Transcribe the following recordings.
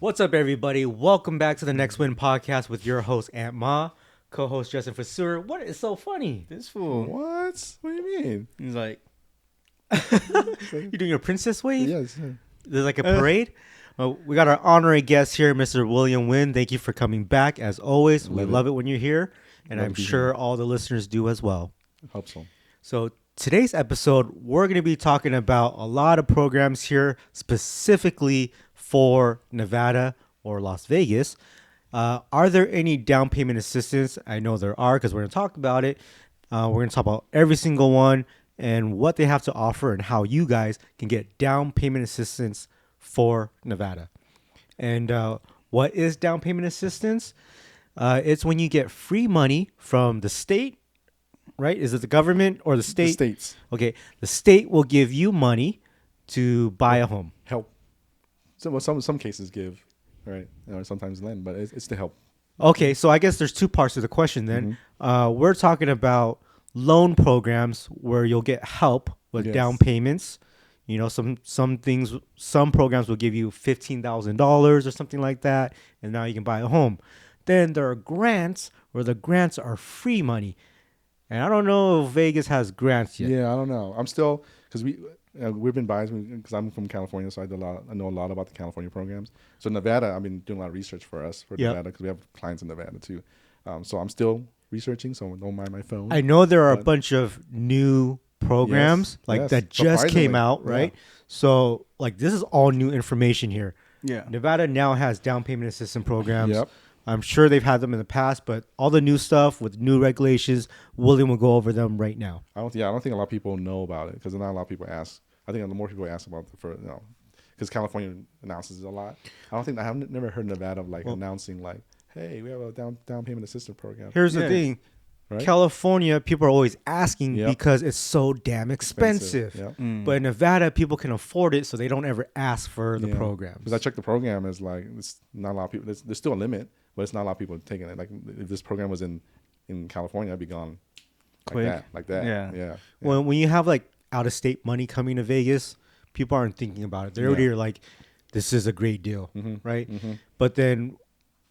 What's up, everybody? Welcome back to the Next Win podcast with your host, Aunt Ma, co-host Justin Vaseur. What is so funny? This fool. What? What do you mean? He's like, You doing a princess wave? Yes. There's like a parade? We got our honorary guest here, Mr. William Wynn. Thank you for coming back. As always, we love it when you're here, and I'm sure all the listeners do as well. Hope so. So today's episode, we're going to be talking about a lot of programs here, specifically for Nevada or Las Vegas. Are there any down payment assistance? I know there are because we're going to talk about it. We're going to talk about every single one and what they have to offer and how you guys can get down payment assistance for Nevada. And what is down payment assistance? It's when you get free money from the state, right? Is it the government or the state? The states. Okay. The state will give you money to buy a home. Help. Some cases give, right? Sometimes lend, but it's to help. Okay. So I guess there's two parts to the question then. We're talking about loan programs where you'll get help with down payments. You know, some programs will give you $15,000 or something like that, and now you can buy a home. Then there are grants where the grants are free money. And I don't know if Vegas has grants yet. Yeah, I don't know. I'm still, because we've been biased because I'm from California, so I know a lot about the California programs. So Nevada, I've been doing a lot of research for Nevada because we have clients in Nevada too. So I'm still researching, so don't mind my phone. I know there are a bunch of new programs that just came out, right? Yeah. So like this is all new information here. Yeah. Nevada now has down payment assistance programs. Yep. I'm sure they've had them in the past, but all the new stuff with new regulations, William will go over them right now. I don't think a lot of people know about it because not a lot of people ask. I think the more people ask about because California announces it a lot. I have never heard Nevada announcing hey, we have a down payment assistance program. Here's the thing. Right? California, people are always asking because it's so damn expensive. Yep. But in Nevada, people can afford it, so they don't ever ask for the programs. Because I checked the program, it's not a lot of people. There's still a limit, but it's not a lot of people taking it. Like if this program was in California, I'd be gone like that. Yeah. When you have out of state money coming to Vegas, people aren't thinking about it. They're already like, this is a great deal, right? Mm-hmm. But then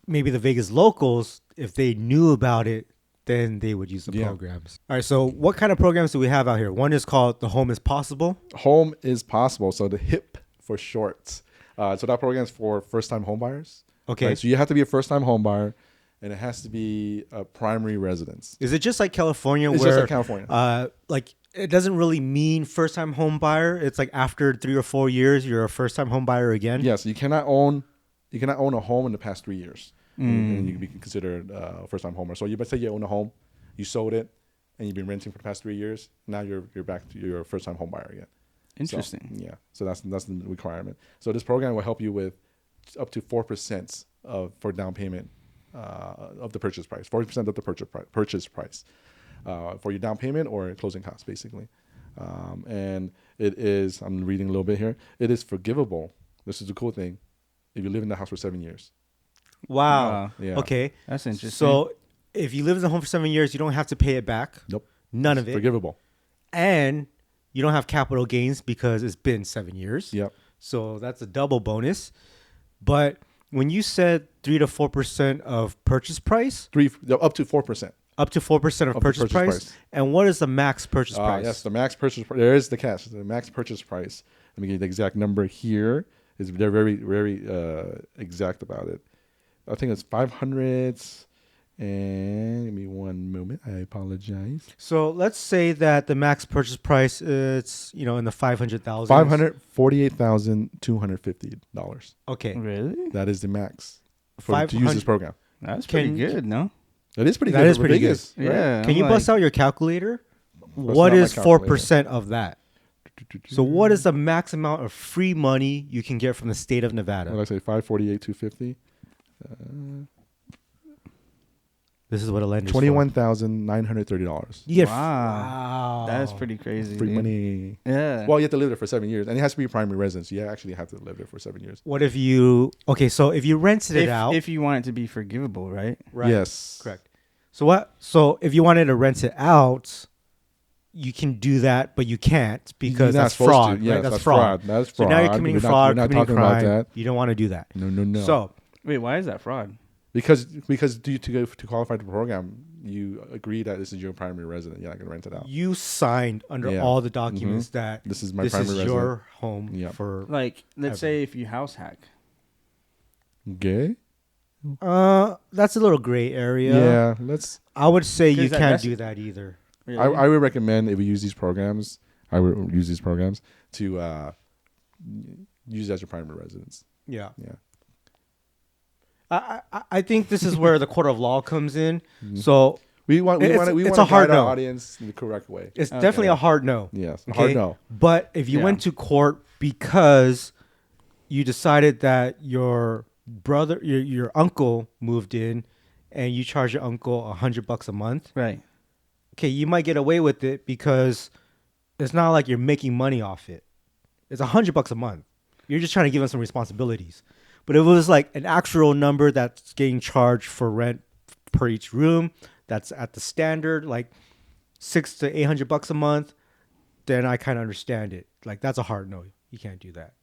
maybe the Vegas locals, if they knew about it, then they would use the programs. All right, so what kind of programs do we have out here? One is called the Home is Possible. Home is Possible, so the HIP for short. So that program is for first-time home buyers. Okay. Right? So you have to be a first-time home buyer, and it has to be a primary residence. Is it just like California It's just like California. It doesn't really mean first-time home buyer. It's like after 3 or 4 years, you're a first-time home buyer again? Yes, you cannot own a home in the past 3 years. And you can be considered a first-time homeowner. So let's say you own a home, you sold it, and you've been renting for the past 3 years. Now you're back to your first-time home buyer again. Interesting. So that's the requirement. So this program will help you with up to 4% for down payment of the purchase price. 40% of the purchase price for your down payment or closing costs, basically. And it is. I'm reading a little bit here. It is forgivable. This is the cool thing. If you live in the house for 7 years. Wow. Yeah. Okay. That's interesting. So if you live in the home for 7 years, you don't have to pay it back. Nope. None of it. Forgivable. And you don't have capital gains because it's been 7 years. Yep. So that's a double bonus. But when you said 3 to 4% of purchase price, up to 4%. Up to 4% of purchase price. And what is the max purchase price? Yes, the max purchase price. There is the catch. The max purchase price. Let me give you the exact number here. They're very, very exact about it. I think it's 500. And give me one moment. I apologize. So let's say that the max purchase price is, in the $500,000. $548,250. Okay. Really? That is the max to use this program. That's pretty good, no? That is pretty good. That is pretty good. Yeah. Can you bust out your calculator? What is 4% of that? So what is the max amount of free money you can get from the state of Nevada? What did I say? 548,250. This is what a lender. $21,930. Wow, that's pretty crazy. Free money. Yeah. Well, you have to live there for 7 years, and it has to be a primary residence. You actually have to live there for 7 years. What if you? Okay, so if you rented it out, if you want it to be forgivable, right? Right. Yes. Correct. So what? So if you wanted to rent it out, you can do that, but you can't because You're not that's supposed to. fraud. Yes, right? That's that's fraud. fraud. That's So now you're fraud. committing We're not- fraud, we're not committing talking about crime. that. You don't want to do that. No. So Wait, why is that fraud? Because to qualify for the program, you agree that this is your primary residence. You're not going to rent it out. you signed under Yeah. all the documents that This is my this primary is residence. your home Yep. for. Like, let's Ever. say if you house hack. Gay? That's a little gray area. Yeah. Let's. I would say you 'Cause can't that's- do that either. Really? I would recommend if we use these programs. I would use these programs to use as your primary residence. Yeah. Yeah. I think this is where the court of law comes in. So We want It's to a hard guide our no. audience in the correct way. it's definitely a hard no. Yes. Okay? Hard no. But if you Yeah. went to court because you decided that your brother, your uncle moved in, and you charge your uncle $100 a month, Right. okay, you might get away with it because it's not like you're making money off it. It's $100 a month. You're just trying to give him some responsibilities. But if it was like an actual number that's getting charged for rent per each room, that's at the standard, like $600 to $800 a month, then I kind of understand it. Like that's a hard no. You can't do that.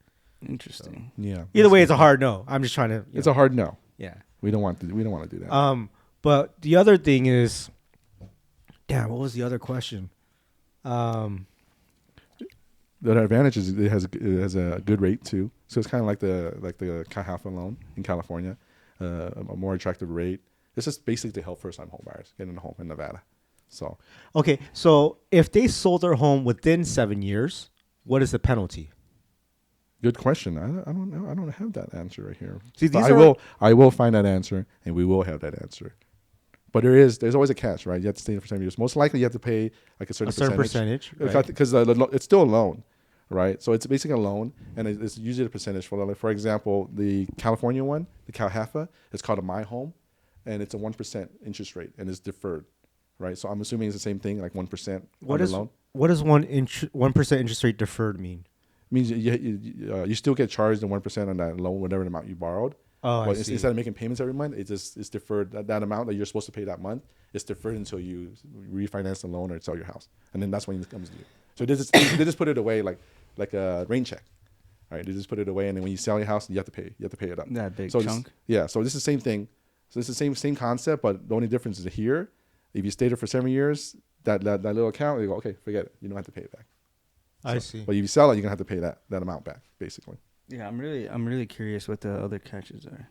Interesting. Yeah. Either way, it's a hard no. I'm just trying to. It's a hard no. yeah. We don't want to do that. But the other thing is, damn, what was the other question? The advantage is it has a good rate too. So it's kind of like the Cajafa loan in California, a more attractive rate. This is basically to help first-time home buyers getting a home in Nevada. So Okay, so if they sold their home within 7 years, what is the penalty? good question. I don't know. I don't have that answer right here. See, But these I will find that answer, and we will have that answer. But there's always a catch, right? You have to stay for 7 years. Most likely, you have to pay like a certain percentage, right? because it's still a loan, right? So it's basically a loan, and it's usually a percentage. For example, the California one, the Cajafa, it's called a My Home, and it's a 1% interest rate, and it's deferred, right? So I'm assuming it's the same thing, like 1% What on is the loan. what does 1% interest rate deferred mean? Means you still get charged the 1% on that loan, whatever amount you borrowed. Oh, But I see. instead of making payments every month, it's deferred. That amount that you're supposed to pay that month is deferred until you refinance the loan or sell your house, and then that's when it comes due. So they just put it away like a rain check. All right, they just put it away, and then when you sell your house, you have to pay it up. That big so chunk. So this is the same thing. So it's the same concept, but the only difference is here. If you stay there for 7 years, that little account, you go, okay, forget it. You don't have to pay it back. I see. But if you sell it, you're gonna have to pay that amount back, basically. Yeah, I'm really curious what the other catches are.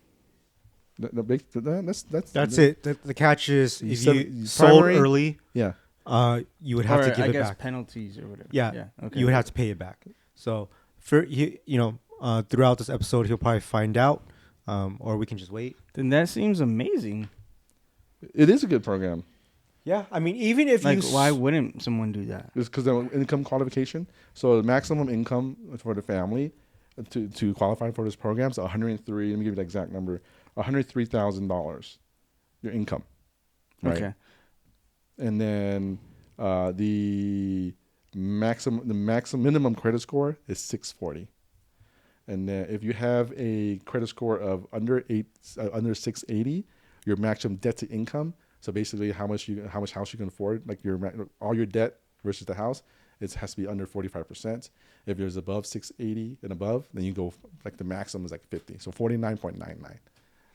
That's it. The catch is if said you sold primary? early, Yeah. you would have to Or give I it guess back. penalties or whatever. Yeah, Okay. you would have to pay it back. So for throughout this episode, he'll probably find out, or we can just wait. Then that seems amazing. It is a good program. Yeah, I mean, even if Like, you why wouldn't someone do that? It's because of income qualification. So the maximum income for the family to qualify for this program is 103. Let me give you the exact number: $103,000. Your income, right? Okay. And then the minimum credit score is 640. And then if you have a credit score of under 680, your maximum debt to income. So basically, how much house you can afford, like all your debt versus the house, it has to be under 45%. If it's above 680 and above, then you go like the maximum is like 50. So 49.99,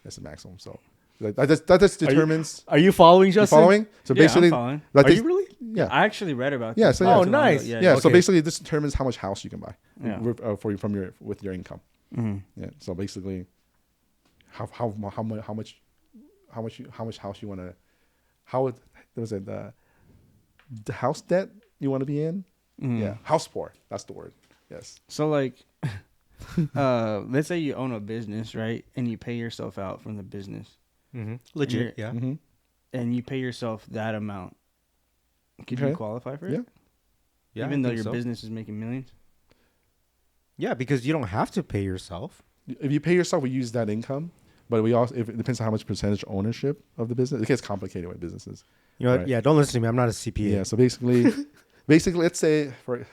that's the maximum. So that just determines. Are you following, You Justin? following? So Yeah, I'm basically, following. that Are is- you really? Yeah. I actually read about Yeah, this so not yeah. Oh, too long ago. nice. Yeah, so Okay. basically this determines how much house you can buy Yeah. with your income. Yeah. So basically, how much house you want to, the house debt you want to be in? Yeah, house poor. That's the word. Yes. So like, let's say you own a business, right? And you pay yourself out from the business, Legit, yeah. Mm-hmm. and you pay yourself that amount. Could you Okay. qualify for it? Yeah. Yeah, Even I though think your so. business is making millions. Yeah, because you don't have to pay yourself. If you pay yourself, we use that income, but we also it depends on how much percentage ownership of the business. It gets complicated with businesses. You know, Right. yeah. Don't listen to me. I'm not a CPA. Yeah. So basically, let's say for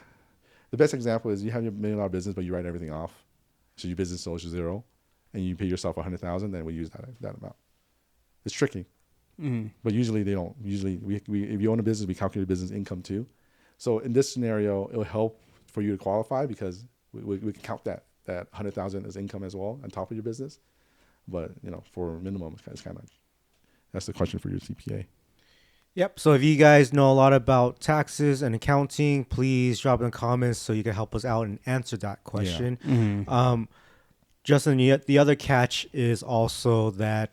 the best example is you have your $1 million business, but you write everything off. So your business owes you zero, and you pay yourself $100,000. Then we use that amount. It's tricky, but usually they don't. Usually, we if you own a business, we calculate business income too. So in this scenario, it'll help for you to qualify because we can count that 100,000 as income as well on top of your business. But for minimum, it's kind of that's the question for your CPA. Yep. So if you guys know a lot about taxes and accounting, please drop in the comments so you can help us out and answer that question. Mm-hmm. Justin, the other catch is also that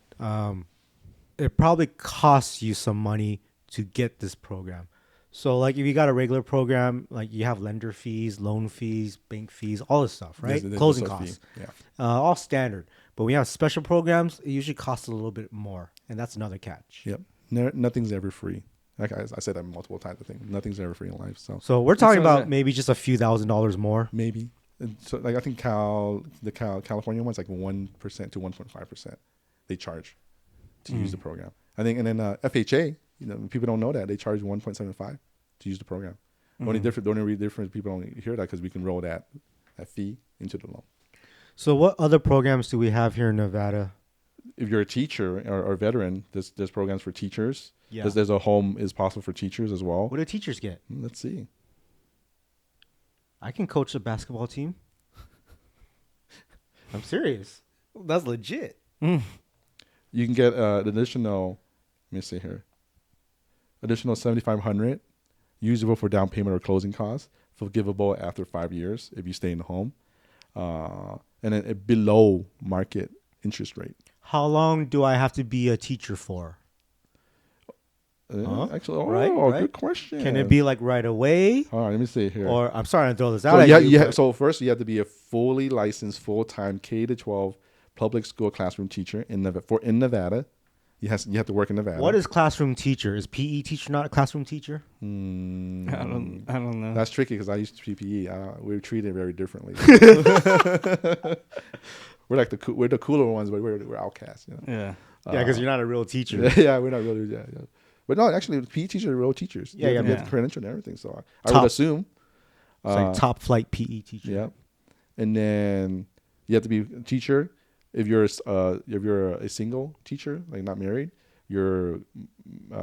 it probably costs you some money to get this program. So like if you got a regular program, like you have lender fees, loan fees, bank fees, all this stuff, right? There's Closing a costs, fee. Yeah. all standard. But when you have special programs, it usually costs a little bit more, and that's another catch. Yep. Nothing's ever free. Like I said that multiple times. I think nothing's ever free in life. So we're talking So about maybe just a few $1,000s more. maybe. And so like I think California one's like 1% to 1.5% they charge to use the program. I think, and then FHA, people don't know that they charge 1.75 to use the program. The only difference people don't hear that because we can roll that fee into the loan. So what other programs do we have here in Nevada? If you're a teacher or veteran, there's programs for teachers. Yeah. There's a home is possible for teachers as well. What do teachers get? Let's see. I can coach a basketball team. I'm serious. That's legit. You can get an additional. Let me see here. Additional $7,500, usable for down payment or closing costs, forgivable after 5 years if you stay in the home, and then a below market interest rate. How long do I have to be a teacher for? Actually, right? Good question. Can it be like right away? All right, let me see here. Or I'm sorry to throw this So out. so first you have to be a fully licensed full-time K-12 public school classroom teacher in Nevada. You have to work in Nevada. What is classroom teacher? Is PE teacher not a classroom teacher? I don't know. That's tricky because I used to be PE. We were treated very differently. We're like we're the cooler ones, but we're outcasts. Yeah. Yeah, because you're not a real teacher. Yeah, we're not really. Yeah. But no, actually, PE teachers are real teachers. Yeah, you have credential and everything. So I would assume. It's like top flight PE teacher. Yeah, and then you have to be a teacher. If you're a single teacher, like not married, your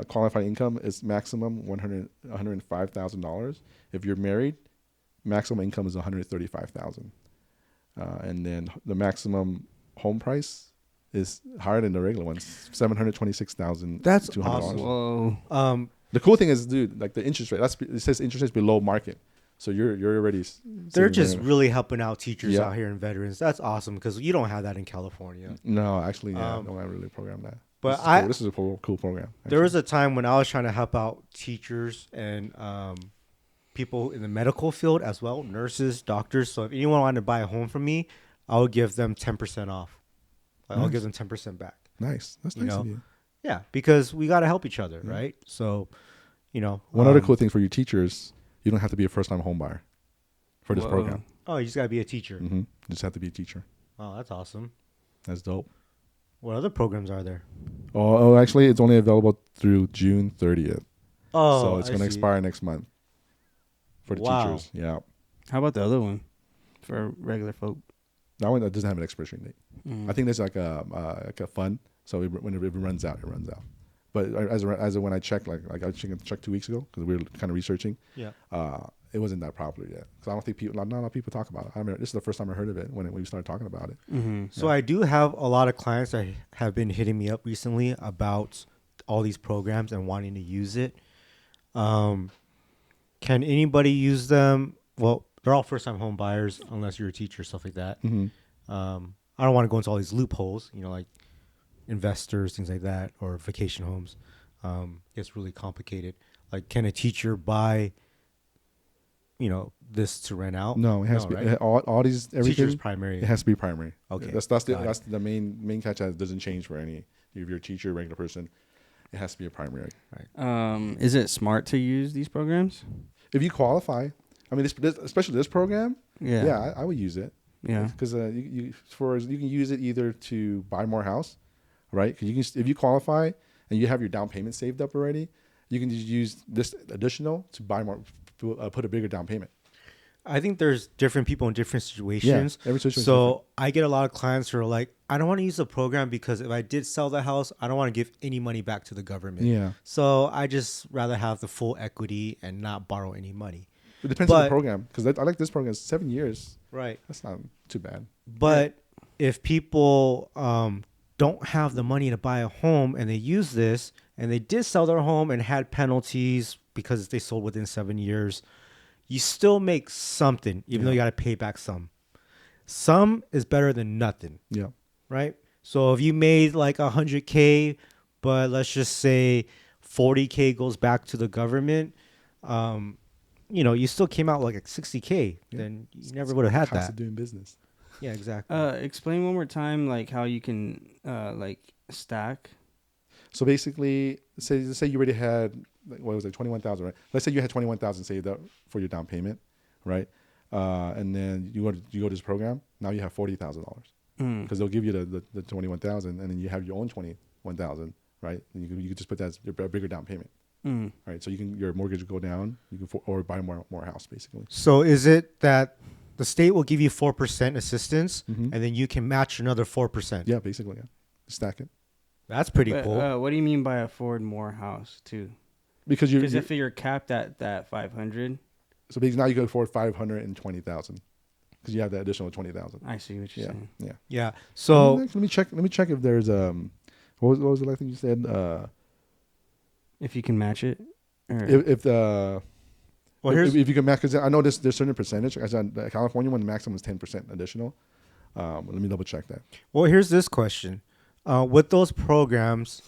qualified income is maximum $105,000. If you're married, maximum income is $135,000, and then the maximum home price is higher than the regular ones, $726,000. That's awesome. Whoa. The cool thing is, dude, like the interest rate. It says interest rates below market, so you're already. They're just really helping out teachers out here and veterans. That's awesome because you don't have that in California. No, actually, don't really program that. But this is a cool program. Actually. There was a time when I was trying to help out teachers and people in the medical field as well, nurses, doctors. So if anyone wanted to buy a home from me, I would give them 10% off. I'll give them 10% back. Nice. That's nice of you. Yeah, because we got to help each other, right? So, one other cool thing for you teachers, you don't have to be a first-time home buyer for this program. Oh, you just got to be a teacher. Mm-hmm. You just have to be a teacher. Oh, that's awesome. That's dope. What other programs are there? Oh, actually, it's only available through June 30th. Oh, so it's going to expire next month for the teachers. Yeah. How about the other one for regular folk? That one doesn't have an expiration date. I think there's like a fund. So when it runs out, it runs out. But as when I checked, like I checked 2 weeks ago because we were kind of researching. Yeah. It wasn't that popular yet because I don't think not a lot of people talk about it. I mean, this is the first time I heard of it when we started talking about it. Mm-hmm. So I do have a lot of clients that have been hitting me up recently about all these programs and wanting to use it. Can anybody use them? Well, they're all first-time home buyers unless you're a teacher, stuff like that. Mm-hmm. I don't want to go into all these loopholes, like investors, things like that, or vacation homes. It's really complicated. Like, can a teacher buy, this to rent out? No, it has to be right? all these everything. Teacher's primary. It has to be primary. Okay, that's the main catch. That doesn't change for any. If you're a teacher, regular person, it has to be a primary. Right. Is it smart to use these programs? If you qualify, I mean, especially this program. Yeah, I would use it. Yeah, because you can use it either to buy more house, right? Because if you qualify and you have your down payment saved up already, you can just use this additional to buy more, put a bigger down payment. I think there's different people in different situations. every situation is So I get a lot of clients who are like, I don't want to use the program because if I did sell the house, I don't want to give any money back to the government. Yeah. So I just rather have the full equity and not borrow any money. It depends on the But- program because I like this program. It's 7 years. Right. That's not too bad. But if people don't have the money to buy a home and they use this and they did sell their home and had penalties because they sold within 7 years, you still make something, even though you got to pay back some. Some is better than nothing, Yeah. right? So if you made like 100K, but let's just say 40K goes back to the government, you still came out like 60K. Yeah. Then you never would have had Cost that. of doing business. Yeah, exactly. Explain one more time, like how you can like stack. So basically, say you already had, like, what was it, 21,000, right? Let's say you had 21,000 saved up for your down payment, right? And then you go to this program. Now you have $40,000 because they'll give you the 21,000, and then you have your own 21,000, right? And you can just put that as your bigger down payment, right? So your mortgage will go down. You can or buy more house basically. So is it that the state will give you 4% assistance, and then you can match another 4%? Yeah, basically, yeah. Stack it That's pretty But, cool. what do you mean by afford more house too? because Because if you're capped at that 500, so because now you can afford 520,000 because you have that additional 20,000. I see what you're Yeah, saying. yeah. Yeah. So Let me check if there's what was the last thing you said? If you can match it, or If the well, here's if you can match, because I know there's certain percentage. As on the California one, the maximum is 10% additional. Let me double check that. here's this question: with those programs,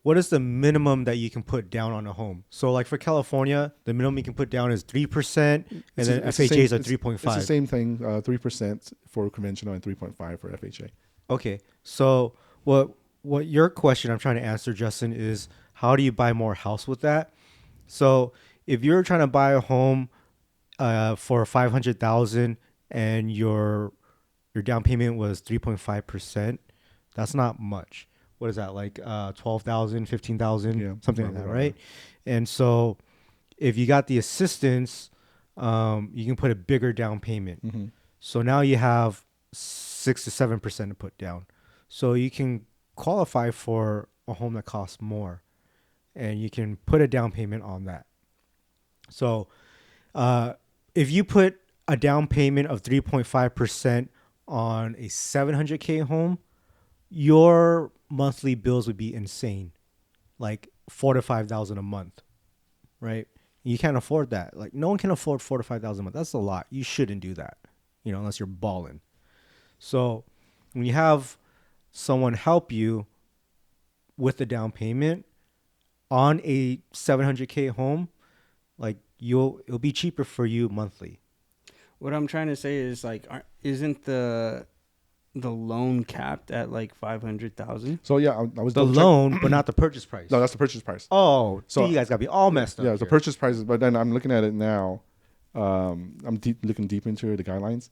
what is the minimum that you can put down on a home? So, like for California, the minimum you can put down is 3%, and then It's the FHA's same- are 3.5. It's the same thing. 3% for conventional and 3.5 for FHA. Okay, so what your question I'm trying to answer, Justin, is how do you buy more house with that? So if you're trying to buy a home for 500,000 and your down payment was 3.5%, that's not much. What is that, like 12,000, 15,000, Yeah, something like that, around right? And so if you got the assistance, you can put a bigger down payment. So now you have 6 to 7% to put down. So you can qualify for a home that costs more, and you can put a down payment on that. So if you put a down payment of 3.5% on a 700K home, your monthly bills would be insane, like $4,000 to $5,000 a month, right? You can't afford that. Like no one can afford $4,000 to $5,000 a month. That's a lot. You shouldn't do that, unless you're balling. So when you have someone help you with the down payment on a 700K home, like it'll be cheaper for you monthly. what I'm trying to say is like, isn't the loan capped at like 500,000? So yeah, I was The double check- loan, but not the purchase price. No, that's the purchase price. Oh, So- so you guys gotta be all messed up. Yeah, the here. purchase price. But then I'm looking at it now. I'm looking deep into the guidelines.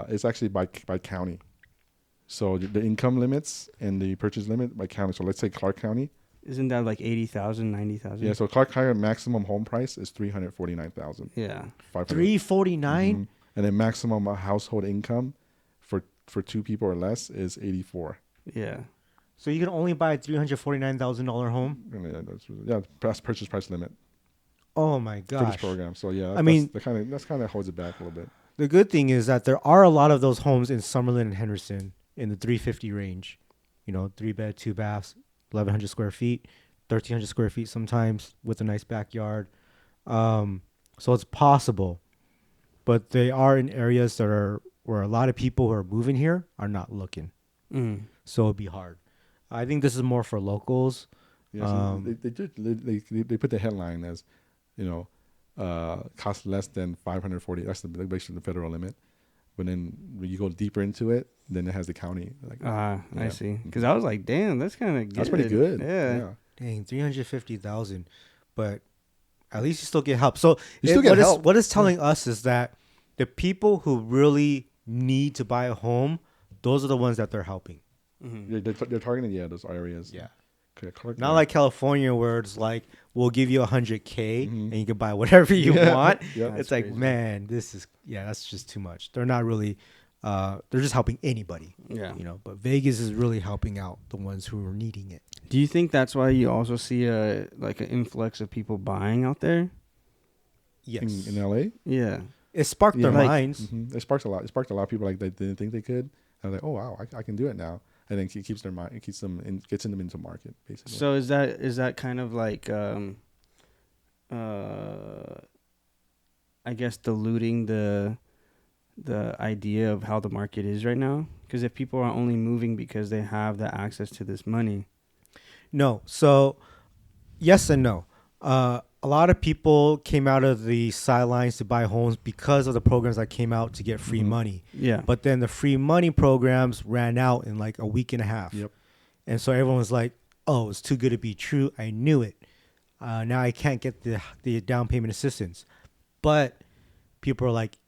It's actually by county. So the income limits and the purchase limit by county. So let's say Clark County. Isn't that like 80,000, 90,000? Yeah. So Clark County maximum home price is $349,500. Yeah. 349. And then maximum household income for two people or less is 84. Yeah. So you can only buy a $349,000 home. And that's purchase price limit Oh my for this gosh. program. So yeah, that's kind of holds it back a little bit. The good thing is that there are a lot of those homes in Summerlin and Henderson in the 350 range. 3-bed, 2 baths, 1,100 square feet, 1,300 square feet sometimes with a nice backyard. So it's possible, but they are in areas where a lot of people who are moving here are not looking. So it'd be hard. I think this is more for locals. Yeah, so they put the headline as, cost less than 540. That's basically the federal limit. But then when you go deeper into it, then it has the county. I Yeah. see. Because I was like, damn, that's kind of good. That's pretty good. Yeah. Dang, 350,000, but at least you still get help. So You still get help. What it's telling us is that the people who really need to buy a home, those are the ones that they're helping. They're targeting those areas. Yeah. Correct. Not like California where it's like we'll give you $100K Mhm. and you can buy whatever you Yeah. want. Yeah. It's That's like, crazy. man, that's just too much. They're not really they're just helping anybody, Yeah. you know. But Vegas is really helping out the ones who are needing it. Do you think that's why you also see an influx of people buying out there? Yes. in LA. Yeah. It sparked their Yeah. Like- minds. It sparked a lot. It sparked a lot of people like they didn't think they could. And like, oh wow, I can do it now. And then it keeps their mind. It keeps them gets them into market basically. So is that kind of like I guess diluting the idea of how the market is right now? Because if people are only moving because they have the access to this money, No. So, yes and no. A lot of people came out of the sidelines to buy homes because of the programs that came out to get free Mhm. money. yeah, But then the free money programs ran out in like a week and a half. Yep. And so everyone was like, oh, it's too good to be true. I knew it. Now I can't get the down payment assistance. But people are like,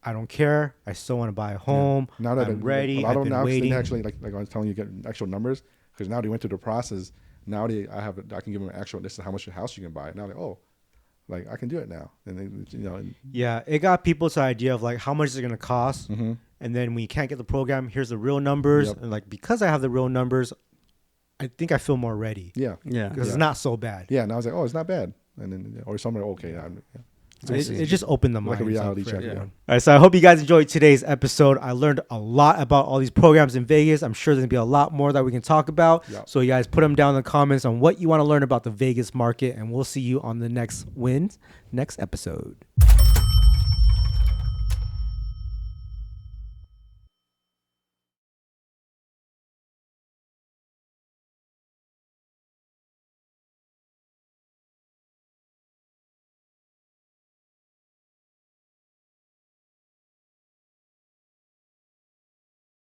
I don't care. I still want to buy a home. Now that I'm ready. a lot I've of been them now waiting. they actually like I was telling you, get actual numbers because now they went through the process. Now I can give them an actual. This is how much a house you can buy. Now they like I can do it now, and they Yeah, it got people's idea of like how much is it going to cost. mm-hmm. And then when you can't get the program, here's the real numbers. Yep. And like, because I have the real numbers, I think I feel more ready yeah. yeah, because Yeah. it's not so bad. Yeah, and I was like, oh, it's not bad. And then, or somewhere, okay. It just opened the mind. like a reality check. yeah. Yeah. All right, so I hope you guys enjoyed today's episode. I learned a lot about all these programs in Vegas. I'm sure there's going to be a lot more that we can talk about. Yeah. So you guys put them down in the comments on what you want to learn about the Vegas market, and we'll see you on the next episode.